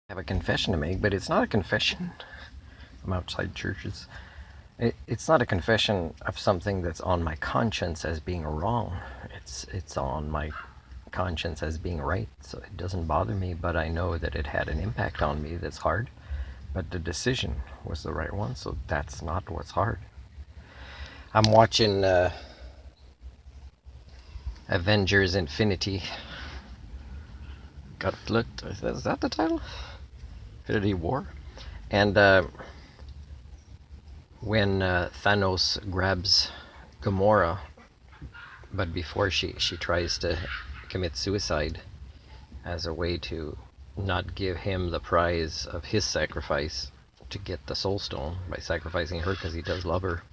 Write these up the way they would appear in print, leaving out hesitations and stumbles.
I have a confession to make, but it's not a confession. I'm outside churches. It's not a confession of something that's on my conscience as being wrong. It's on my conscience as being right. So it doesn't bother me, but I know that it had an impact on me that's hard. But the decision was the right one, so that's not what's hard. I'm watching Avengers Infinity Gauntlet. Is that the title? Infinity War. And when Thanos grabs Gamora, but before she tries to commit suicide as a way to not give him the prize of his sacrifice to get the Soul Stone by sacrificing her because he does love her.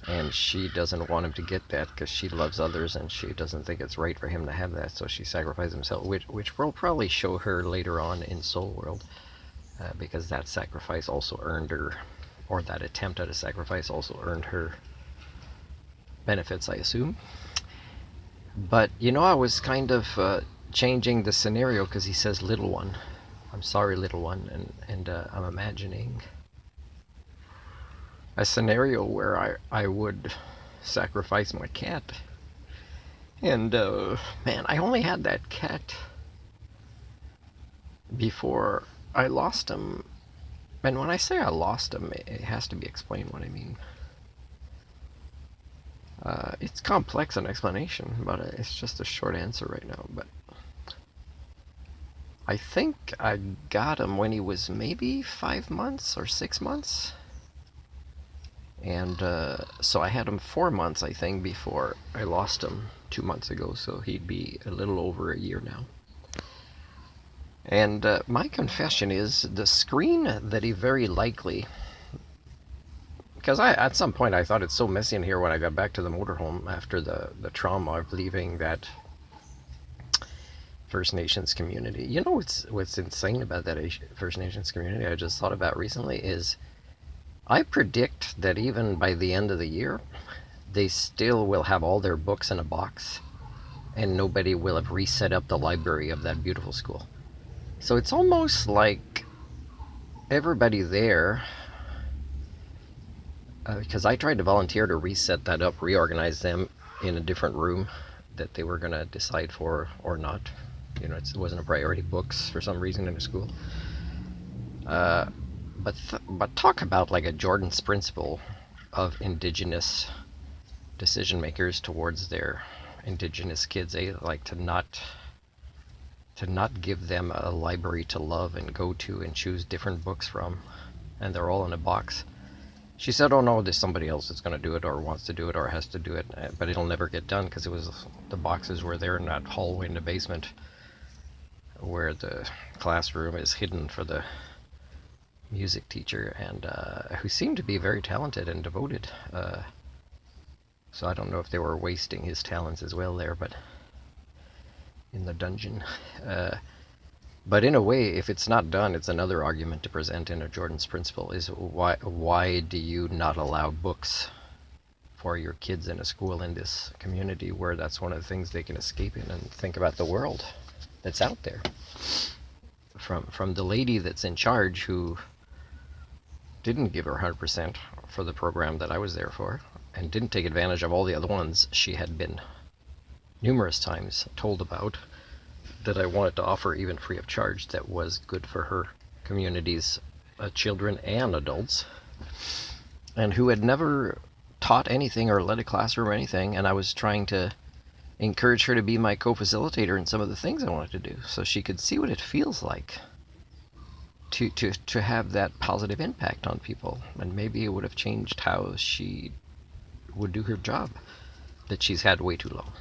And she doesn't want him to get that because she loves others and she doesn't think it's right for him to have that, so she sacrifices himself, which will probably show her later on in Soul World, because that sacrifice also earned her, or that attempt at a sacrifice also earned her benefits, I assume. But, I was kind of changing the scenario because he says, little one. I'm sorry, little one. And I'm imagining a scenario where I would sacrifice my cat. And, man, I only had that cat before I lost him. And when I say I lost him, it has to be explained what I mean. It's complex an explanation, but it's just a short answer right now. But I think I got him when he was maybe 5 months or 6 months. And so I had him 4 months, I think, before I lost him 2 months ago. So he'd be a little over a year now. And my confession is the screen that he very likely... Because at some point I thought it's so messy in here when I got back to the motorhome after the trauma of leaving that First Nations community. You know what's insane about that First Nations community I just thought about recently is I predict that even by the end of the year, they still will have all their books in a box and nobody will have reset up the library of that beautiful school. So it's almost like everybody there, because I tried to volunteer to reset that up, reorganize them in a different room that they were going to decide for or not. It wasn't a priority, books for some reason in the school. But talk about like a Jordan's principle of Indigenous decision makers towards their Indigenous kids. They like to not give them a library to love and go to and choose different books from, and they're all in a box. She said, oh no, there's somebody else that's going to do it or wants to do it or has to do it, but it'll never get done because the boxes were there in that hallway in the basement where the classroom is hidden for the music teacher, and who seemed to be very talented and devoted. So I don't know if they were wasting his talents as well there, but in the dungeon. But in a way, if it's not done, it's another argument to present in a Jordan's principle is why do you not allow books for your kids in a school in this community where that's one of the things they can escape in and think about the world that's out there. From the lady that's in charge who didn't give her 100% for the program that I was there for and didn't take advantage of all the other ones she had been numerous times told about that I wanted to offer even free of charge that was good for her community's children and adults, and who had never taught anything or led a classroom or anything, and I was trying to encourage her to be my co-facilitator in some of the things I wanted to do so she could see what it feels like to have that positive impact on people, and maybe it would have changed how she would do her job that she's had way too long.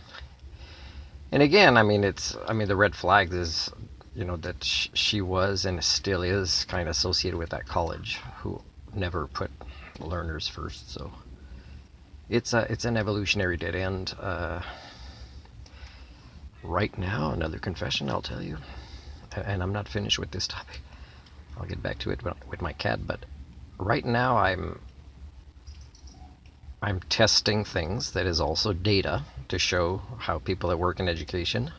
And again, the red flags is, that she was and still is kind of associated with that college who never put learners first. So it's an evolutionary dead end. Right now, another confession I'll tell you, and I'm not finished with this topic. I'll get back to it with my cat, but right now I'm testing things that is also data to show how people that work in education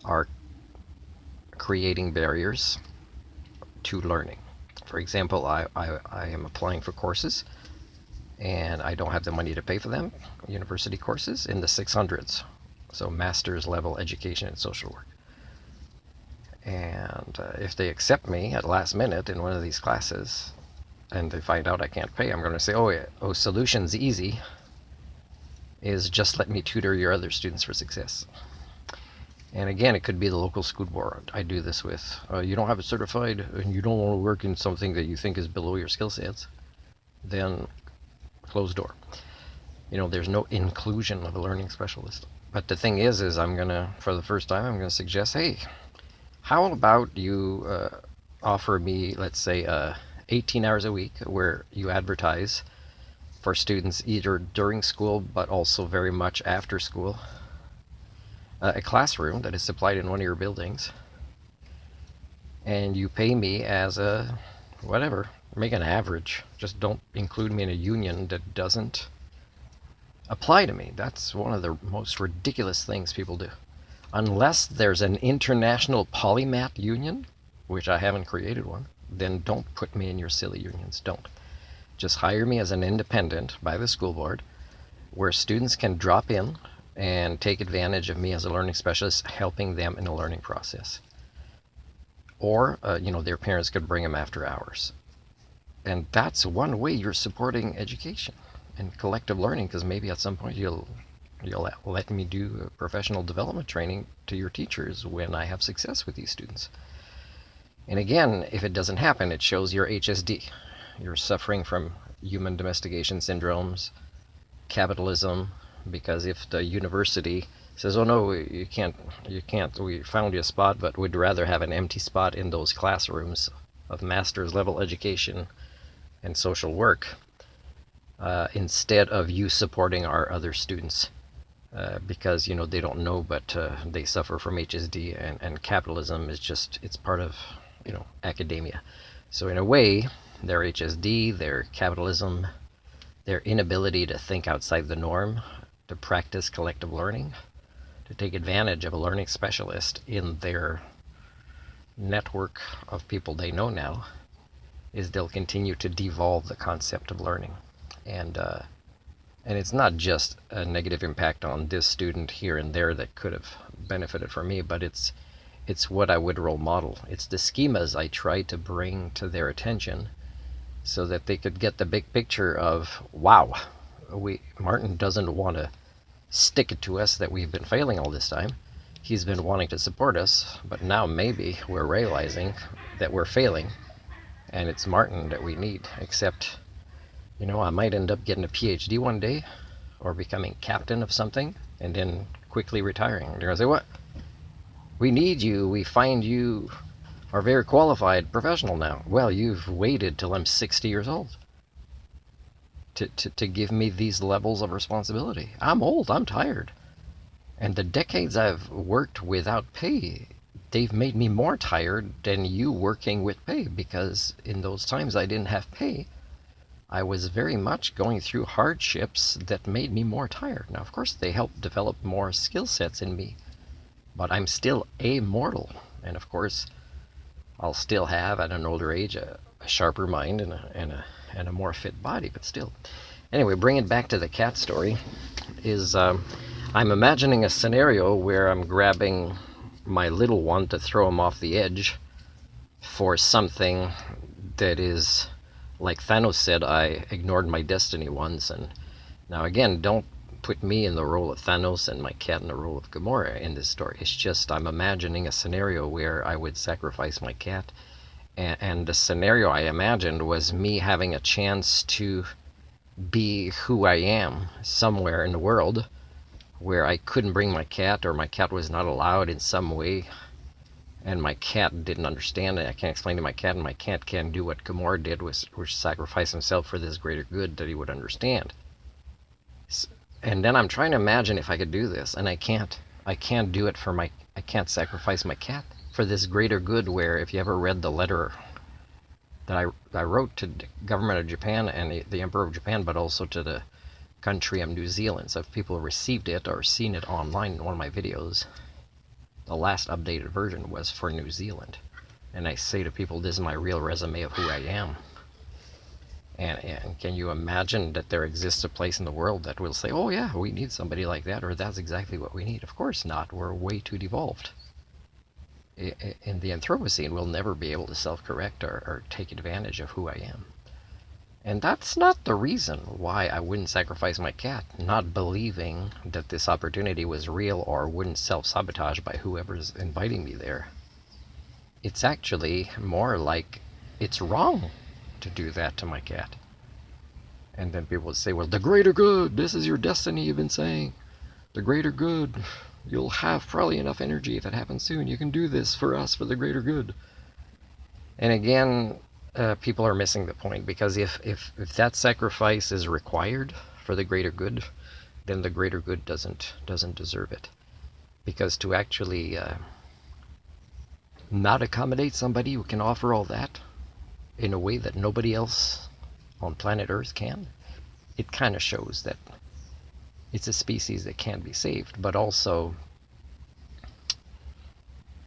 are creating barriers to learning. For example, I am applying for courses and I don't have the money to pay for them, university courses in the 600s, so master's level education in social work. And if they accept me at last minute in one of these classes and they find out I can't pay, I'm going to say, oh, yeah, oh, solution's easy, is just let me tutor your other students for success. And again, it could be the local school board I do this with. You don't have it certified and you don't want to work in something that you think is below your skill sets, then closed door. You know, there's no inclusion of a learning specialist. But the thing is I'm going to, for the first time, I'm going to suggest, hey, how about you offer me, let's say, 18 hours a week where you advertise for students either during school but also very much after school, a classroom that is supplied in one of your buildings, and you pay me as a whatever, make an average, just don't include me in a union that doesn't apply to me. That's one of the most ridiculous things people do. Unless there's an international polymath union, which I haven't created one, then don't put me in your silly unions. Don't. Just hire me as an independent by the school board where students can drop in and take advantage of me as a learning specialist, helping them in the learning process. Or, their parents could bring them after hours. And that's one way you're supporting education and collective learning, because maybe at some point you'll let me do professional development training to your teachers when I have success with these students. And again, if it doesn't happen, it shows your HSD. You're suffering from human domestication syndromes, capitalism, because if the university says, oh no, you can't, we found you a spot, but we'd rather have an empty spot in those classrooms of master's level education and social work, instead of you supporting our other students, because they don't know, but they suffer from HSD, and capitalism is just, it's part of academia. So in a way, their HSD, their capitalism, their inability to think outside the norm, to practice collective learning, to take advantage of a learning specialist in their network of people they know now, is they'll continue to devolve the concept of learning. And it's not just a negative impact on this student here and there that could have benefited from me, but it's what I would role model. It's the schemas I try to bring to their attention so that they could get the big picture of, wow, Martin doesn't want to stick it to us that we've been failing all this time. He's been wanting to support us, but now maybe we're realizing that we're failing, and it's Martin that we need. Except, I might end up getting a PhD one day, or becoming captain of something, and then quickly retiring. They're going to say, what? We need you. We find you are very qualified professional now. Well, you've waited till I'm 60 years old to give me these levels of responsibility. I'm old. I'm tired. And the decades I've worked without pay, they've made me more tired than you working with pay, because in those times I didn't have pay. I was very much going through hardships that made me more tired. Now, of course, they helped develop more skill sets in me, but I'm still a mortal. And of course, I'll still have, at an older age, a sharper mind and a more fit body, but still. Anyway, bringing it back to the cat story, is I'm imagining a scenario where I'm grabbing my little one to throw him off the edge for something that is, like Thanos said, I ignored my destiny once. And now again, don't put me in the role of Thanos and my cat in the role of Gamora in this story. It's just I'm imagining a scenario where I would sacrifice my cat, and the scenario I imagined was me having a chance to be who I am somewhere in the world where I couldn't bring my cat, or my cat was not allowed in some way, and my cat didn't understand it. I can't explain to my cat, and my cat can't do what Gamora did, which sacrifice himself for this greater good that he would understand. And then I'm trying to imagine if I could do this, and I can't. I can't do it I can't sacrifice my cat for this greater good, where if you ever read the letter that I wrote to the government of Japan and the Emperor of Japan, but also to the country of New Zealand. So if people received it or seen it online in one of my videos, the last updated version was for New Zealand. And I say to people, this is my real resume of who I am. And can you imagine that there exists a place in the world that will say, oh yeah, we need somebody like that, or that's exactly what we need? Of course not. We're way too devolved. In the Anthropocene, we'll never be able to self-correct or take advantage of who I am. And that's not the reason why I wouldn't sacrifice my cat, not believing that this opportunity was real or wouldn't self-sabotage by whoever's inviting me there. It's actually more like it's wrong to do that to my cat. And then people would say, well, the greater good, this is your destiny, you've been saying. The greater good, you'll have probably enough energy if it happens soon. You can do this for us, for the greater good. And again, people are missing the point, because if that sacrifice is required for the greater good, then the greater good doesn't deserve it. Because to actually not accommodate somebody who can offer all that in a way that nobody else on planet Earth can, it kind of shows that it's a species that can be saved, but also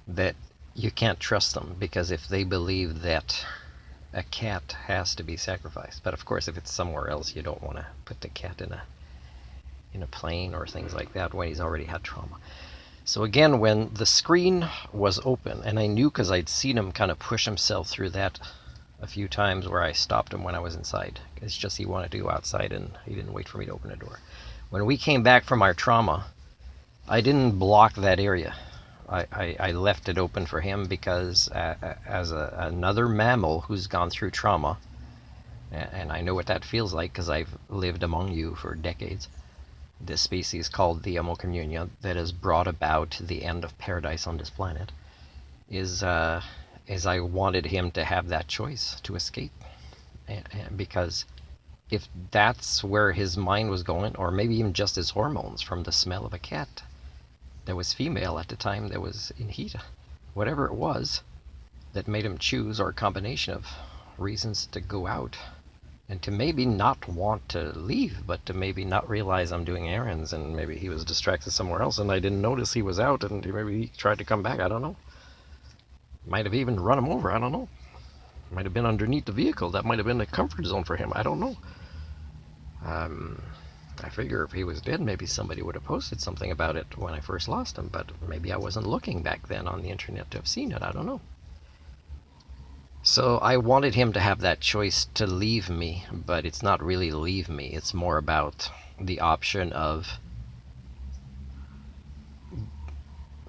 that you can't trust them, because if they believe that a cat has to be sacrificed, but of course if it's somewhere else, you don't want to put the cat in a plane or things like that when he's already had trauma. So again, when the screen was open, and I knew because I'd seen him kind of push himself through that a few times where I stopped him when I was inside. It's just he wanted to go outside and he didn't wait for me to open the door. When we came back from our trauma, I didn't block that area. I left it open for him because as another mammal who's gone through trauma, and I know what that feels like because I've lived among you for decades, this species called the Homo communia that has brought about the end of paradise on this planet is I wanted him to have that choice to escape. And because if that's where his mind was going, or maybe even just his hormones from the smell of a cat that was female at the time, that was in heat, whatever it was that made him choose, or a combination of reasons to go out and to maybe not want to leave, but to maybe not realize I'm doing errands, and maybe he was distracted somewhere else and I didn't notice he was out, and maybe he tried to come back. I don't know. Might have even run him over. I don't know. Might have been underneath the vehicle. That might have been a comfort zone for him. I don't know. I figure if he was dead, maybe somebody would have posted something about it when I first lost him, but maybe I wasn't looking back then on the internet to have seen it. I don't know. So I wanted him to have that choice to leave me, but it's not really leave me. It's more about the option of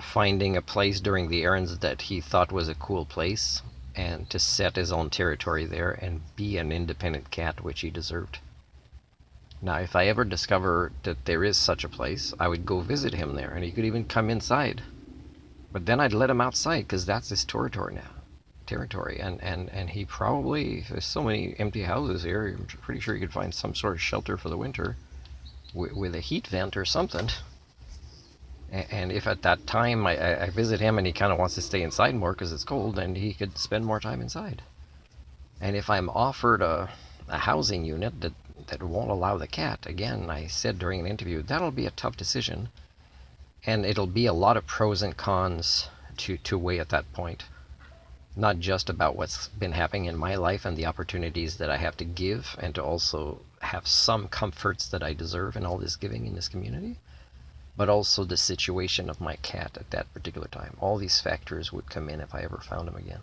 finding a place during the errands that he thought was a cool place, and to set his own territory there and be an independent cat, which he deserved. Now, if I ever discover that there is such a place, I would go visit him there, and he could even come inside. But then I'd let him outside, because that's his territory now. And he probably, there's so many empty houses here, I'm pretty sure he could find some sort of shelter for the winter with a heat vent or something. And if at that time I visit him and he kind of wants to stay inside more because it's cold, then he could spend more time inside. And if I'm offered a housing unit that won't allow the cat, again, I said during an interview, that'll be a tough decision. And it'll be a lot of pros and cons to weigh at that point. Not just about what's been happening in my life and the opportunities that I have to give, and to also have some comforts that I deserve in all this giving in this community, but also the situation of my cat at that particular time. All these factors would come in if I ever found him again.